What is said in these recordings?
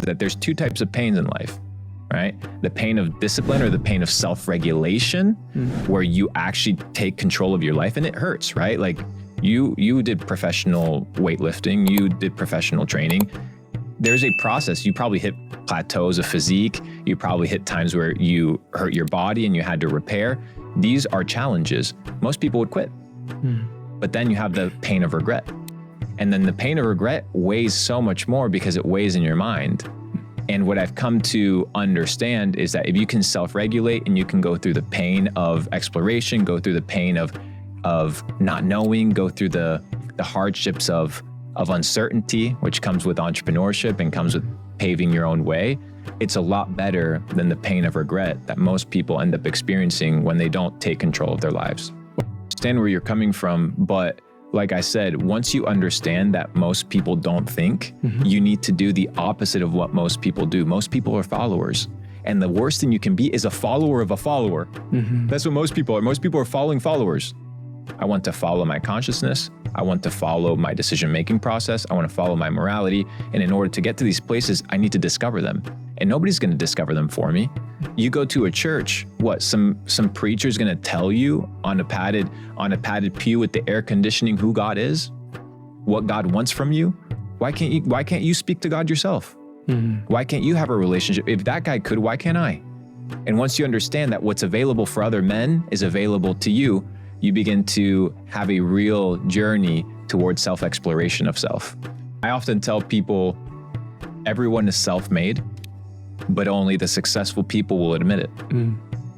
that there's two types of pains in life, right? The pain of discipline or the pain of self-regulation, where you actually take control of your life and it hurts, right? Like you did professional weightlifting, you did professional training. There's a process. You probably hit plateaus of physique. You probably hit times where you hurt your body and you had to repair. These are challenges. Most people would quit. But then you have the pain of regret. And then the pain of regret weighs so much more because it weighs in your mind. And what I've come to understand is that if you can self-regulate and you can go through the pain of exploration, go through the pain of not knowing, go through the hardships of uncertainty, which comes with entrepreneurship and comes with paving your own way, it's a lot better than the pain of regret that most people end up experiencing when they don't take control of their lives. I understand where you're coming from, but like I said, once you understand that most people don't think, you need to do the opposite of what most people do. Most people are followers. And the worst thing you can be is a follower of a follower. That's what most people are. Most people are following followers. I want to follow my consciousness. I want to follow my decision-making process. I want to follow my morality. And in order to get to these places, I need to discover them. And nobody's going to discover them for me. You go to a church, what, some preacher's going to tell you on a padded pew with the air conditioning who God is, what God wants from you? Why can't you speak to God yourself? Why can't you have a relationship? If that guy could, why can't I? And once you understand that what's available for other men is available to you, you begin to have a real journey towards self-exploration of self. I often tell people, everyone is self-made, but only the successful people will admit it.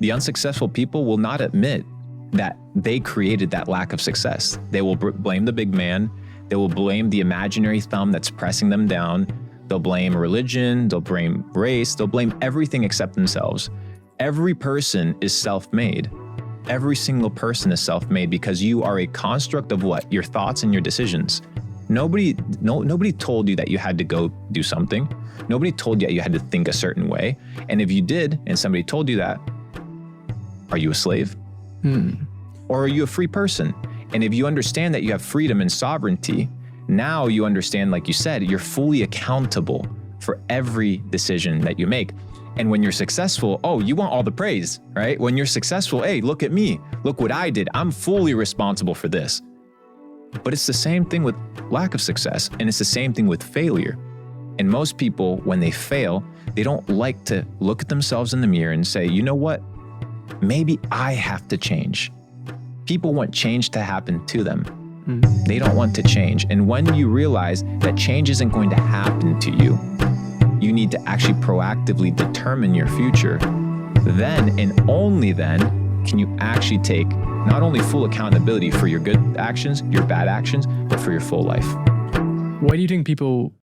The unsuccessful people will not admit that they created that lack of success. They will blame the big man. They will blame the imaginary thumb that's pressing them down. They'll blame religion. They'll blame race. They'll blame everything except themselves. Every person is self-made. Every single person is self-made because you are a construct of what? Your thoughts and your decisions. Nobody told you that you had to go do something. Nobody told you that you had to think a certain way. And if you did, and somebody told you that, are you a slave? Or are you a free person? And if you understand that you have freedom and sovereignty, now you understand, like you said, you're fully accountable for every decision that you make. And when you're successful, oh, you want all the praise, right? When you're successful, hey, look at me. Look what I did. I'm fully responsible for this. But it's the same thing with lack of success, and it's the same thing with failure. And most people, when they fail, they don't like to look at themselves in the mirror and say, you know what? Maybe I have to change. People want change to happen to them. They don't want to change. And when you realize that change isn't going to happen to you, you need to actually proactively determine your future. Then and only then can you actually take not only full accountability for your good actions, your bad actions, but for your full life. Why do you think people